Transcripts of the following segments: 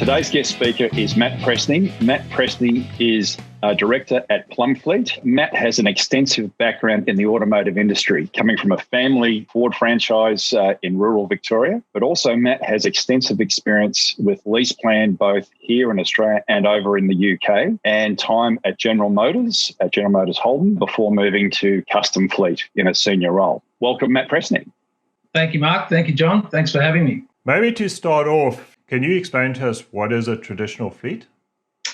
Today's guest speaker is Matt Presney. Matt Presney is a director at Plumfleet. Matt has an extensive background in the automotive industry, coming from a family Ford franchise in rural Victoria. But also Matt has extensive experience with lease plan, both here in Australia and over in the UK, and time at General Motors Holden, before moving to Custom Fleet in a senior role. Welcome, Matt Presney. Thank you, Mark. Thank you, John. Thanks for having me. Maybe to start off, can you explain to us what is a traditional fleet?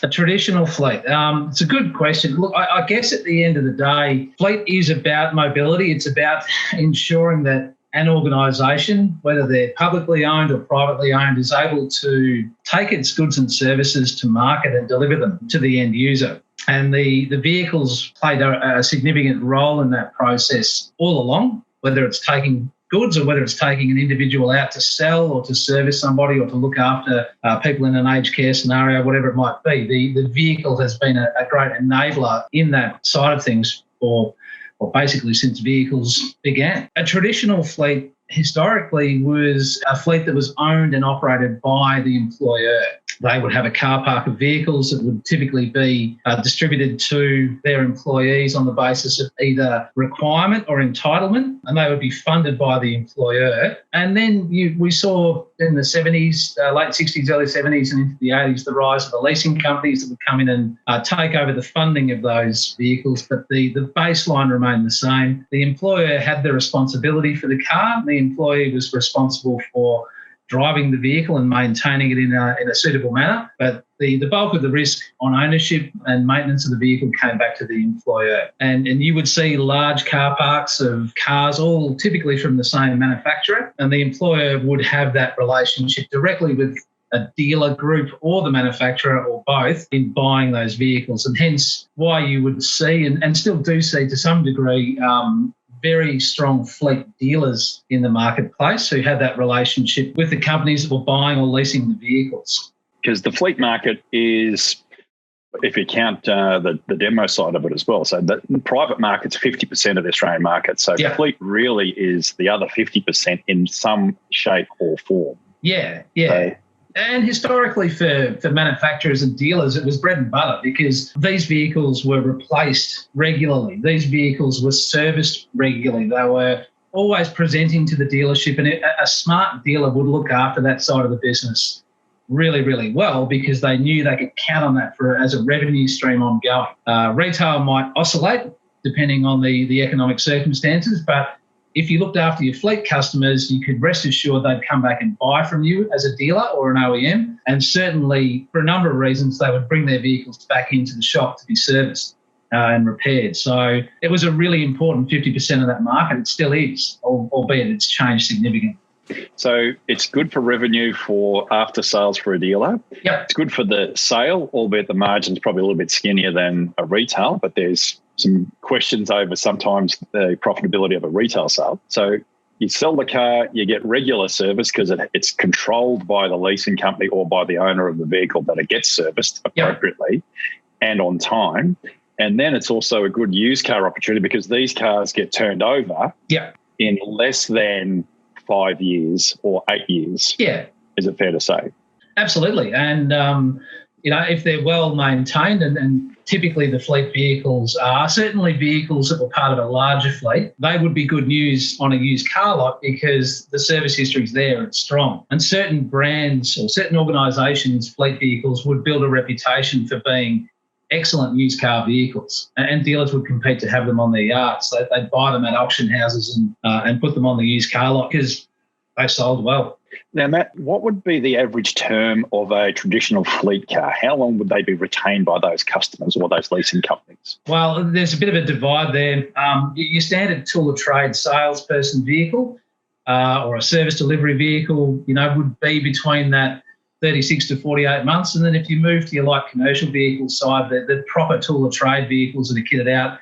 A traditional fleet. It's a good question. Look, I guess at the end of the day, fleet is about mobility. It's about ensuring that an organisation, whether they're publicly owned or privately owned, is able to take its goods and services to market and deliver them to the end user. And the vehicles played a significant role in that process all along, whether it's taking goods or whether it's taking an individual out to sell or to service somebody or to look after people in an aged care scenario, whatever it might be. The vehicle has been a great enabler in that side of things for basically since vehicles began. A traditional fleet historically was a fleet that was owned and operated by the employer. They would have a car park of vehicles that would typically be distributed to their employees on the basis of either requirement or entitlement, and they would be funded by the employer. And then we saw in the 70s, late 60s, early 70s and into the 80s, the rise of the leasing companies that would come in and take over the funding of those vehicles, but the baseline remained the same. The employer had the responsibility for the car. The employee was responsible for driving the vehicle and maintaining it in a suitable manner. But the bulk of the risk on ownership and maintenance of the vehicle came back to the employer. And you would see large car parks of cars, all typically from the same manufacturer, and the employer would have that relationship directly with a dealer group or the manufacturer or both in buying those vehicles. And hence why you would see and still do see to some degree very strong fleet dealers in the marketplace who had that relationship with the companies that were buying or leasing the vehicles. Because the fleet market is, if you count the demo side of it as well, so the private market's 50% of the Australian market. So the fleet really is the other 50% in some shape or form. Yeah. And historically for manufacturers and dealers, it was bread and butter because these vehicles were replaced regularly. These vehicles were serviced regularly. They were always presenting to the dealership, and a smart dealer would look after that side of the business really, really well because they knew they could count on that as a revenue stream ongoing. Retail might oscillate depending on the economic circumstances, but if you looked after your fleet customers, you could rest assured they'd come back and buy from you as a dealer or an OEM. And certainly, for a number of reasons, they would bring their vehicles back into the shop to be serviced and repaired. So it was a really important 50% of that market. It still is, albeit it's changed significantly. So it's good for revenue for after sales for a dealer. Yep. It's good for the sale, albeit the margin's probably a little bit skinnier than a retail, but there's some questions over sometimes the profitability of a retail sale. So you sell the car, you get regular service because it's controlled by the leasing company or by the owner of the vehicle that it gets serviced appropriately and on time. And then it's also a good used car opportunity because these cars get turned over in less than 5 years or 8 years. Yeah. Is it fair to say? Absolutely. And, if they're well maintained and typically the fleet vehicles are, certainly vehicles that were part of a larger fleet, they would be good news on a used car lot because the service history is there, it's strong. And certain brands or certain organisations, fleet vehicles, would build a reputation for being excellent used car vehicles, and dealers would compete to have them on their yards. So they'd buy them at auction houses and put them on the used car lot because they sold well. Now, Matt, what would be the average term of a traditional fleet car? How long would they be retained by those customers or those leasing companies? Well, there's a bit of a divide there. Your standard tool of trade salesperson vehicle or a service delivery vehicle, would be between that 36 to 48 months. And then if you move to your light commercial vehicle side, the proper tool of trade vehicles that are kitted out,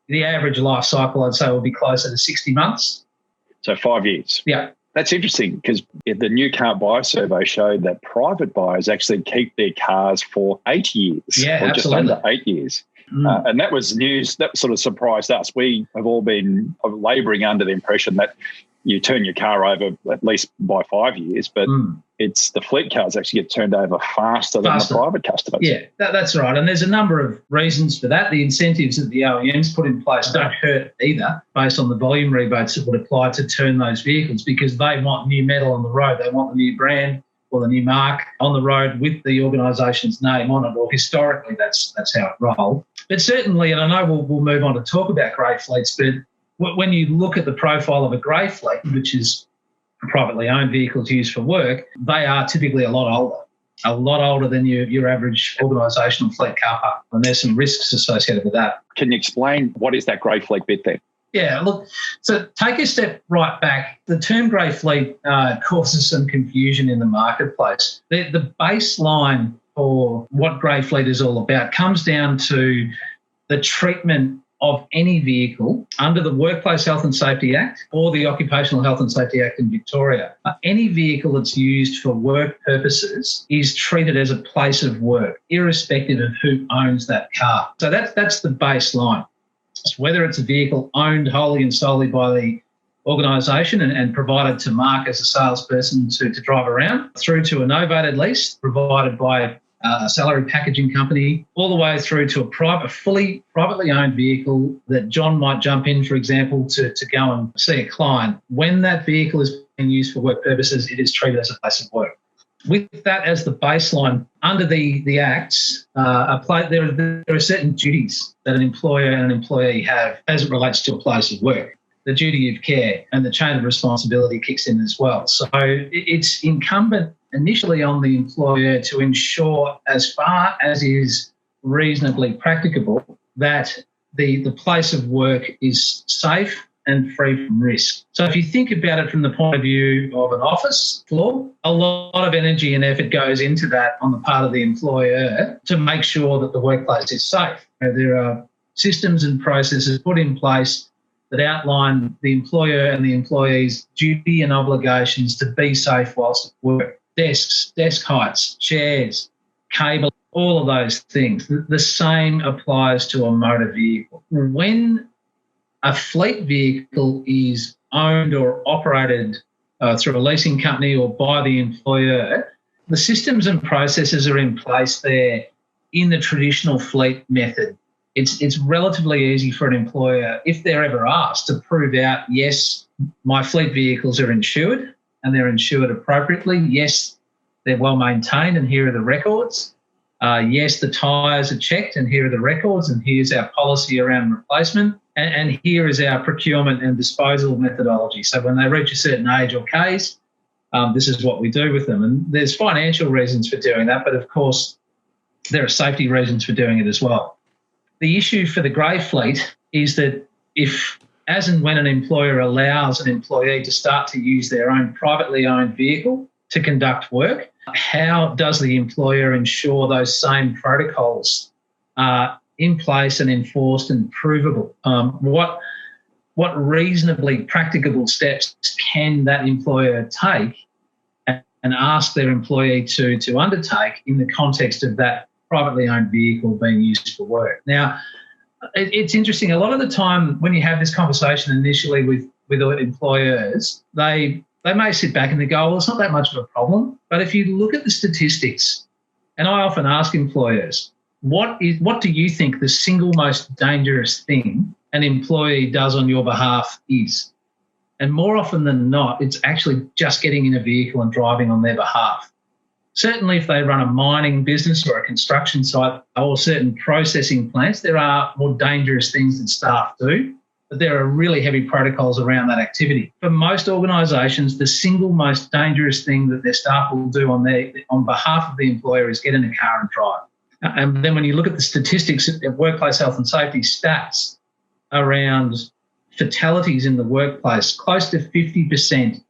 the average life cycle, I'd say, will be closer to 60 months. So 5 years. Yeah. That's interesting because the new car buyer survey showed that private buyers actually keep their cars for 8 years or just under 8 years. And that was news that sort of surprised us. We have all been labouring under the impression that you turn your car over at least by 5 years, but it's the fleet cars actually get turned over faster than the private customers. Yeah, that's right. And there's a number of reasons for that. The incentives that the OEMs put in place don't hurt either, based on the volume rebates that would apply to turn those vehicles, because they want new metal on the road. They want the new brand or the new mark on the road with the organisation's name on it, or historically that's how it rolled. But certainly, and I know we'll move on to talk about grey fleets, but when you look at the profile of a grey fleet, which is privately owned vehicles used for work, they are typically a lot older than your average organisational fleet car park. And there's some risks associated with that. Can you explain what is that grey fleet bit then? Yeah, look, so take a step right back. The term grey fleet causes some confusion in the marketplace. The baseline for what grey fleet is all about comes down to the treatment of any vehicle under the Workplace Health and Safety Act or the Occupational Health and Safety Act in Victoria. Any vehicle that's used for work purposes is treated as a place of work, irrespective of who owns that car. So that's the baseline. So whether it's a vehicle owned wholly and solely by the organisation and provided to Mark as a salesperson to drive around, through to a novated lease provided by a salary packaging company, all the way through to a fully privately owned vehicle that John might jump in, for example, to go and see a client. When that vehicle is being used for work purposes, it is treated as a place of work. With that as the baseline, under the Acts, there are certain duties that an employer and an employee have as it relates to a place of work. The duty of care and the chain of responsibility kicks in as well. So it's incumbent initially on the employer to ensure, as far as is reasonably practicable, that the place of work is safe and free from risk. So if you think about it from the point of view of an office floor, a lot of energy and effort goes into that on the part of the employer to make sure that the workplace is safe. There are systems and processes put in place that outline the employer and the employee's duty and obligations to be safe whilst at work. Desks, desk heights, chairs, cable, all of those things. The same applies to a motor vehicle. When a fleet vehicle is owned or operated through a leasing company or by the employer, the systems and processes are in place there in the traditional fleet method. It's relatively easy for an employer, if they're ever asked, to prove out, yes, my fleet vehicles are insured and they're insured appropriately. Yes, they're well maintained and here are the records. Yes, the tyres are checked and here are the records, and here's our policy around replacement, and here is our procurement and disposal methodology. So when they reach a certain age or case, this is what we do with them. And there's financial reasons for doing that, but of course there are safety reasons for doing it as well. The issue for the grey fleet is that if, as and when an employer allows an employee to start to use their own privately owned vehicle to conduct work, how does the employer ensure those same protocols are in place and enforced and provable? What reasonably practicable steps can that employer take and ask their employee to undertake in the context of that privately owned vehicle being used for work? Now, it's interesting. A lot of the time when you have this conversation initially with employers, they may sit back and they go, well, it's not that much of a problem. But if you look at the statistics, and I often ask employers, what do you think the single most dangerous thing an employee does on your behalf is? And more often than not, it's actually just getting in a vehicle and driving on their behalf. Certainly if they run a mining business or a construction site or certain processing plants, there are more dangerous things that staff do, but there are really heavy protocols around that activity. For most organisations, the single most dangerous thing that their staff will do on behalf of the employer is get in a car and drive. And then when you look at the statistics of workplace health and safety stats around fatalities in the workplace, close to 50%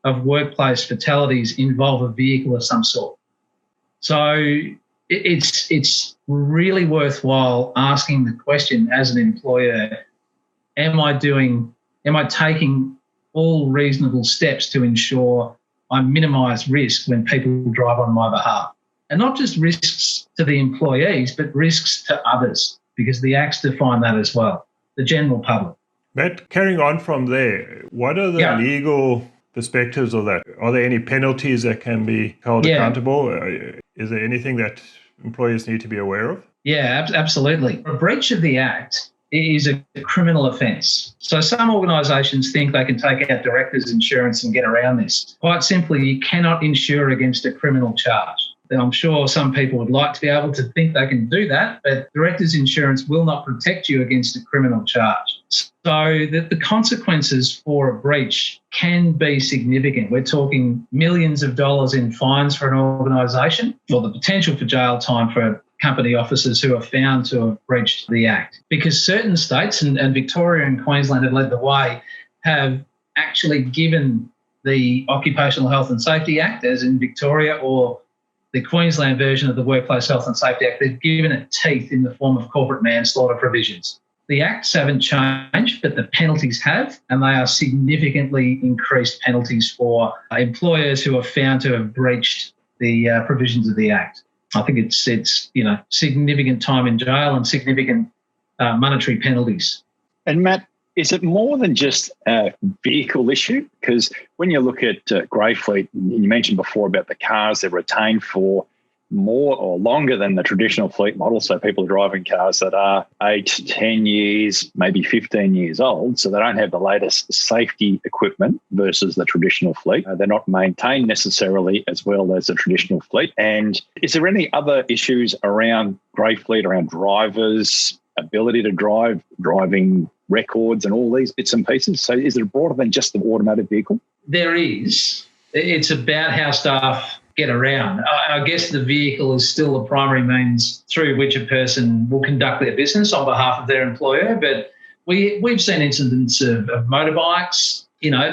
of workplace fatalities involve a vehicle of some sort. So it's really worthwhile asking the question as an employer, am I taking all reasonable steps to ensure I minimise risk when people drive on my behalf? And not just risks to the employees, but risks to others, because the Acts define that as well, the general public. Matt, carrying on from there, what are the perspectives of that? Are there any penalties that can be held accountable? Is there anything that employers need to be aware of? Yeah, absolutely. A breach of the Act is a criminal offence. So some organisations think they can take out directors' insurance and get around this. Quite simply, you cannot insure against a criminal charge. Now, I'm sure some people would like to be able to think they can do that, but directors' insurance will not protect you against a criminal charge. So the consequences for a breach can be significant. We're talking millions of dollars in fines for an organisation, or the potential for jail time for company officers who are found to have breached the Act. Because certain states, and Victoria and Queensland have led the way, have actually given the Occupational Health and Safety Act, as in Victoria, or the Queensland version of the Workplace Health and Safety Act, they've given it teeth in the form of corporate manslaughter provisions. The acts haven't changed, but the penalties have, and they are significantly increased penalties for employers who are found to have breached the provisions of the Act. I think it's significant time in jail and significant monetary penalties. And Matt, is it more than just a vehicle issue? Because when you look at grey fleet, you mentioned before about the cars, they're retained for more or longer than the traditional fleet model. So people are driving cars that are 8, 10 years, maybe 15 years old. So they don't have the latest safety equipment versus the traditional fleet. They're not maintained necessarily as well as the traditional fleet. And is there any other issues around grey fleet, around drivers' ability to drive, driving records and all these bits and pieces? So is it broader than just the automotive vehicle? There is. It's about how staff get around. I guess the vehicle is still the primary means through which a person will conduct their business on behalf of their employer. But we've seen incidents of motorbikes,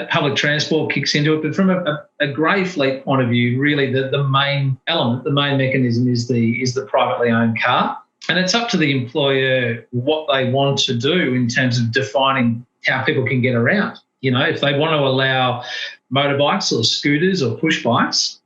public transport kicks into it. But from a grey fleet point of view, really the main element, the main mechanism is the privately owned car. And it's up to the employer what they want to do in terms of defining how people can get around. If they want to allow motorbikes or scooters or push bikes,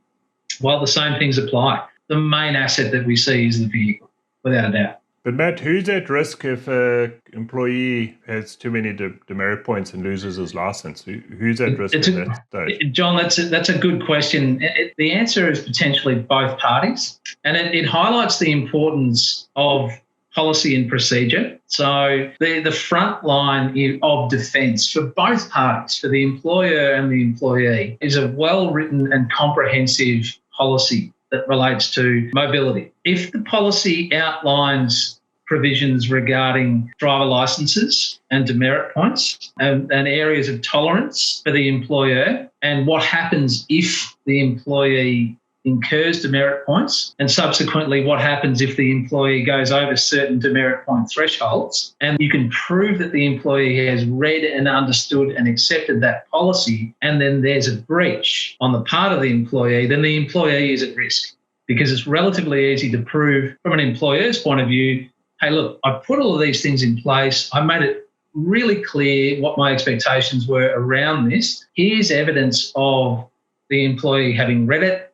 well, the same things apply. The main asset that we see is the vehicle, without a doubt. But Matt, who's at risk if an employee has too many demerit points and loses his license? Who's at risk in that stage? John, that's a good question. The answer is potentially both parties, and it highlights the importance of policy and procedure. So the front line of defence for both parties, for the employer and the employee, is a well-written and comprehensive policy that relates to mobility. If the policy outlines provisions regarding driver licences and demerit points and areas of tolerance for the employer, and what happens if the employee incurs demerit points, and subsequently what happens if the employee goes over certain demerit point thresholds, and you can prove that the employee has read and understood and accepted that policy, and then there's a breach on the part of the employee, then the employee is at risk, because it's relatively easy to prove from an employer's point of view, hey, look, I put all of these things in place, I made it really clear what my expectations were around this. Here's evidence of the employee having read it,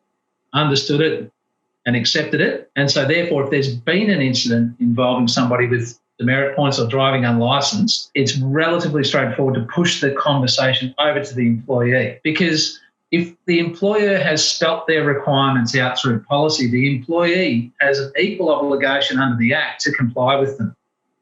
understood it and accepted it. And so therefore, if there's been an incident involving somebody with demerit points or driving unlicensed, it's relatively straightforward to push the conversation over to the employee. Because if the employer has spelt their requirements out through policy, the employee has an equal obligation under the Act to comply with them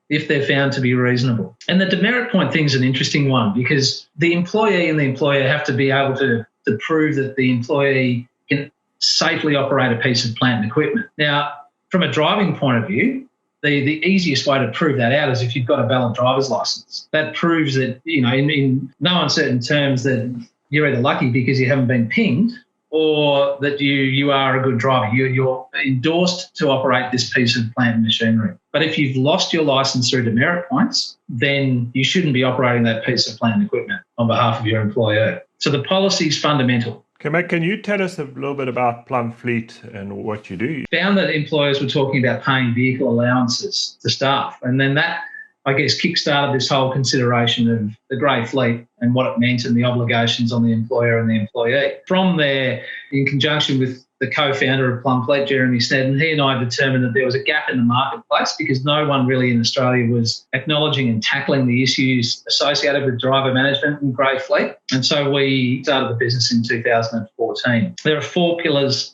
if they're found to be reasonable. And the demerit point thing is an interesting one, because the employee and the employer have to be able to prove that the employee can safely operate a piece of plant and equipment. Now, from a driving point of view, the easiest way to prove that out is if you've got a valid driver's license. That proves that, in no uncertain terms, that you're either lucky because you haven't been pinged, or that you are a good driver. You're endorsed to operate this piece of plant and machinery. But if you've lost your license through demerit points, then you shouldn't be operating that piece of plant and equipment on behalf of your employer. So the policy is fundamental. Okay, Matt, can you tell us a little bit about Plumfleet and what you do? Found that employers were talking about paying vehicle allowances to staff, and then that, I guess, kick-started this whole consideration of the grey fleet and what it meant and the obligations on the employer and the employee. From there, in conjunction with the co-founder of Plumfleet, Jeremy Snedden, he and I determined that there was a gap in the marketplace because no one really in Australia was acknowledging and tackling the issues associated with driver management and grey fleet. And so we started the business in 2014. There are 4 pillars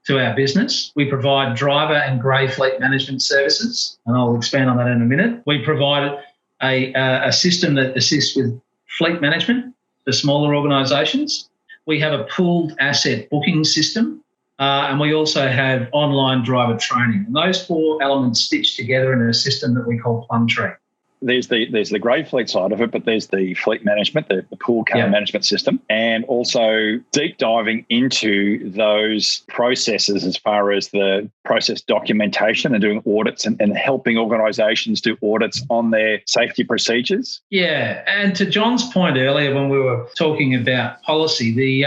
to our business. We provide driver and grey fleet management services, and I'll expand on that in a minute. We provide a system that assists with fleet management for smaller organisations. We have a pooled asset booking system, and we also have online driver training. And those 4 elements stitched together in a system that we call Plumtree. There's the grey fleet side of it, but there's the fleet management, the pool car management system, and also deep diving into those processes as far as the process documentation and doing audits and helping organisations do audits on their safety procedures. Yeah, and to John's point earlier when we were talking about policy, the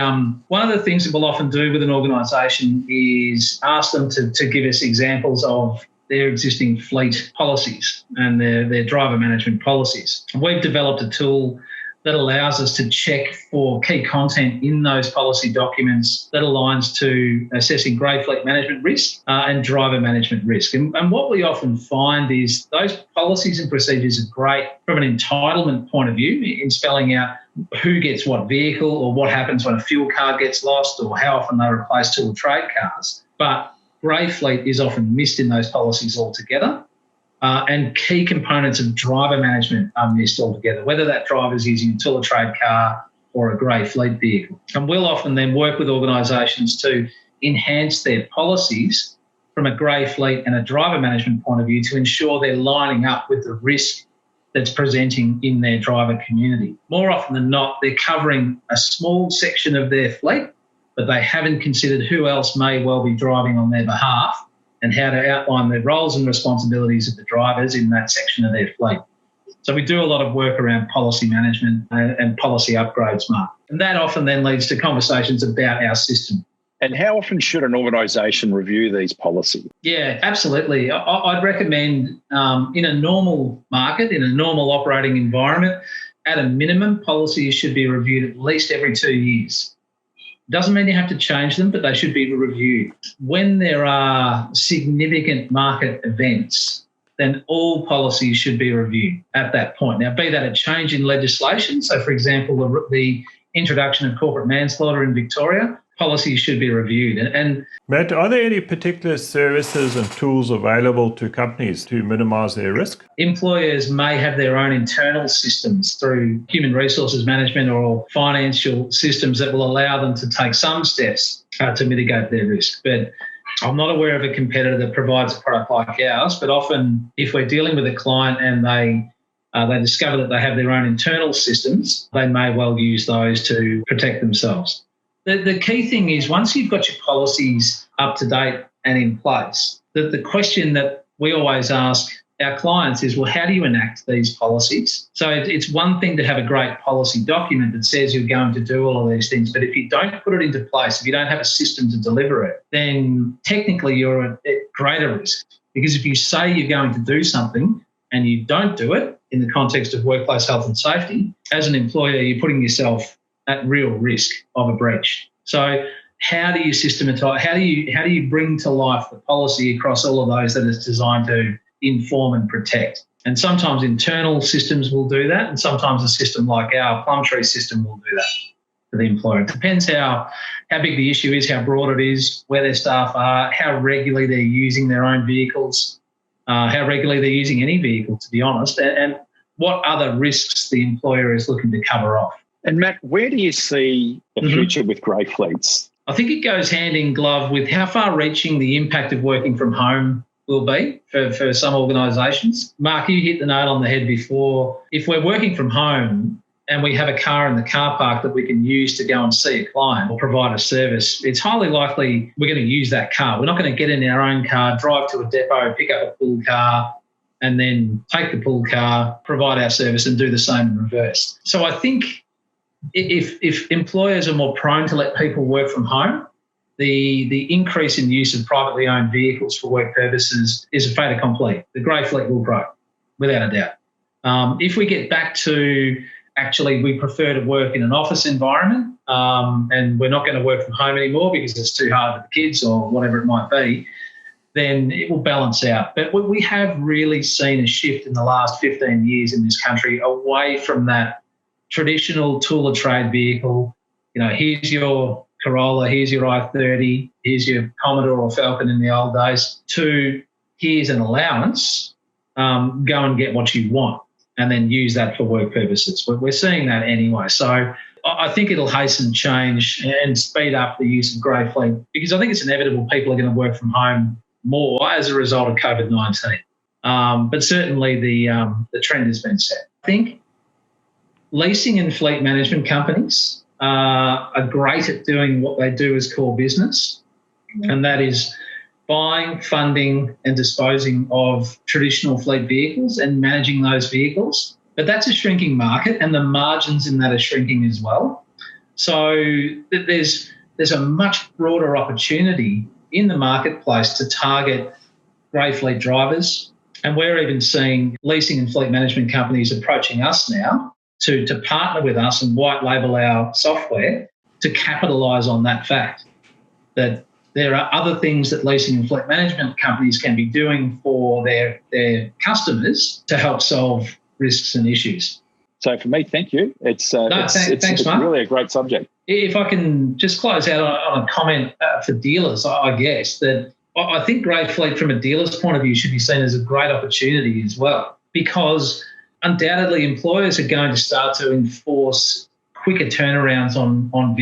one of the things that we'll often do with an organisation is ask them to give us examples of their existing fleet policies and their driver management policies. We've developed a tool that allows us to check for key content in those policy documents that aligns to assessing grey fleet management risk and driver management risk. And what we often find is those policies and procedures are great from an entitlement point of view in spelling out who gets what vehicle or what happens when a fuel card gets lost or how often they replace tool trade cars. But grey fleet is often missed in those policies altogether, and key components of driver management are missed altogether, whether that driver is using a tool of trade car or a grey fleet vehicle. And we'll often then work with organisations to enhance their policies from a grey fleet and a driver management point of view to ensure they're lining up with the risk that's presenting in their driver community. More often than not, they're covering a small section of their fleet, but they haven't considered who else may well be driving on their behalf and how to outline the roles and responsibilities of the drivers in that section of their fleet. So we do a lot of work around policy management and policy upgrades, Mark. And that often then leads to conversations about our system. And how often should an organisation review these policies? Yeah, absolutely. I'd recommend in a normal market, in a normal operating environment, at a minimum, policies should be reviewed at least every 2 years. Doesn't mean you have to change them, but they should be reviewed. When there are significant market events, then all policies should be reviewed at that point. Now, be that a change in legislation, so for example, the introduction of corporate manslaughter in Victoria, policies should be reviewed. And Matt, are there any particular services and tools available to companies to minimise their risk? Employers may have their own internal systems through human resources management or financial systems that will allow them to take some steps to mitigate their risk. But I'm not aware of a competitor that provides a product like ours, but often if we're dealing with a client and they discover that they have their own internal systems, they may well use those to protect themselves. The key thing is once you've got your policies up to date and in place, the question that we always ask our clients is, well, how do you enact these policies? So it's one thing to have a great policy document that says you're going to do all of these things, but if you don't put it into place, if you don't have a system to deliver it, then technically you're at greater risk. Because if you say you're going to do something and you don't do it in the context of workplace health and safety, as an employer, you're putting yourself at real risk of a breach. So how do you systematise, how do you bring to life the policy across all of those that it's designed to inform and protect? And sometimes internal systems will do that, and sometimes a system like our Plumtree system will do that for the employer. It depends how big the issue is, how broad it is, where their staff are, how regularly they're using their own vehicles, how regularly they're using any vehicle, to be honest, and what other risks the employer is looking to cover off. And Matt, where do you see the future with grey fleets? I think it goes hand in glove with how far-reaching the impact of working from home will be for some organisations. Mark, you hit the nail on the head before. If we're working from home and we have a car in the car park that we can use to go and see a client or provide a service, it's highly likely we're going to use that car. We're not going to get in our own car, drive to a depot, pick up a pool car, and then take the pool car, provide our service and do the same in reverse. So I think if employers are more prone to let people work from home, the increase in use of privately owned vehicles for work purposes is a fait accompli. The grey fleet will grow, without a doubt. If we get back to actually we prefer to work in an office environment and we're not going to work from home anymore because it's too hard for the kids or whatever it might be, then it will balance out. But we have really seen a shift in the last 15 years in this country away from that traditional tool of trade vehicle. Here's your Corolla, here's your i30, here's your Commodore or Falcon in the old days, to here's an allowance, go and get what you want and then use that for work purposes. We're seeing that anyway. So I think it'll hasten change and speed up the use of grey fleet, because I think it's inevitable people are going to work from home more as a result of COVID-19. But certainly the trend has been set. I think leasing and fleet management companies are great at doing what they do as core business, and that is buying, funding and disposing of traditional fleet vehicles and managing those vehicles. But that's a shrinking market and the margins in that are shrinking as well. So there's a much broader opportunity in the marketplace to target grey fleet drivers. And we're even seeing leasing and fleet management companies approaching us now to partner with us and white label our software to capitalise on that fact, that there are other things that leasing and fleet management companies can be doing for their customers to help solve risks and issues. So for me, thank you. It's Mark. Really a great subject. If I can just close out on a comment for dealers, I guess, that I think grey fleet from a dealer's point of view should be seen as a great opportunity as well, because undoubtedly employers are going to start to enforce quicker turnarounds on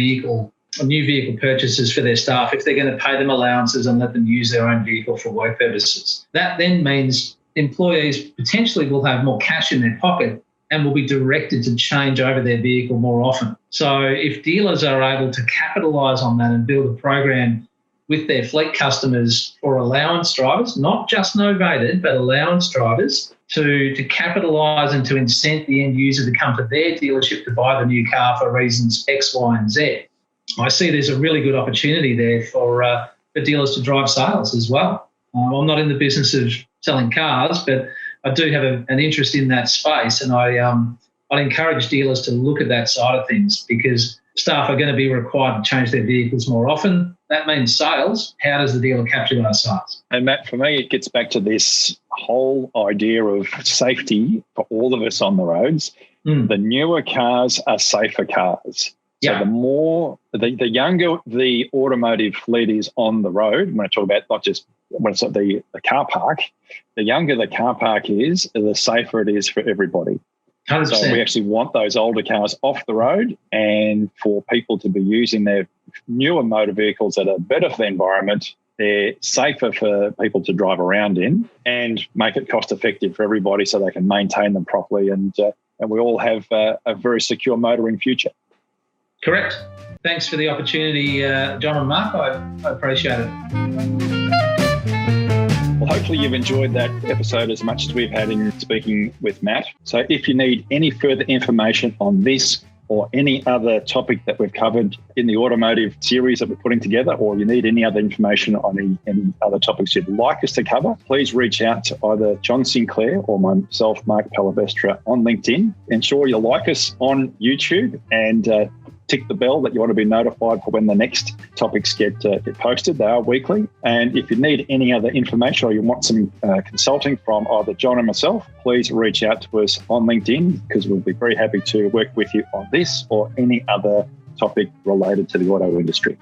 new vehicle purchases for their staff if they're going to pay them allowances and let them use their own vehicle for work purposes. That then means employees potentially will have more cash in their pocket and will be directed to change over their vehicle more often. So if dealers are able to capitalise on that and build a program with their fleet customers for allowance drivers, not just novated, but allowance drivers, to capitalise and to incent the end user to come to their dealership to buy the new car for reasons X, Y and Z, I see there's a really good opportunity there for dealers to drive sales as well. I'm not in the business of selling cars, but I do have an interest in that space, and I'd encourage dealers to look at that side of things, because staff are going to be required to change their vehicles more often. That means sales. How does the dealer capture those sales? And Matt, for me, it gets back to this whole idea of safety for all of us on the roads. The newer cars are safer cars. So the younger the automotive fleet is on the road, when I talk about not just when it's at the car park, the younger the car park is, the safer it is for everybody. 100%. So we actually want those older cars off the road and for people to be using their newer motor vehicles that are better for the environment. They're safer for people to drive around in and make it cost effective for everybody so they can maintain them properly and we all have a very secure motoring future. Correct. Thanks for the opportunity, John and Mark. I appreciate it. Well, hopefully you've enjoyed that episode as much as we've had in speaking with Matt. So if you need any further information on this or any other topic that we've covered in the automotive series that we're putting together, or you need any other information on any other topics you'd like us to cover, please reach out to either John Sinclair or myself, Mark Palavestra, on LinkedIn. Ensure you like us on YouTube and tick the bell that you want to be notified for when the next topics get posted. They are weekly. And if you need any other information or you want some consulting from either John or myself, please reach out to us on LinkedIn, because we'll be very happy to work with you on this or any other topic related to the auto industry.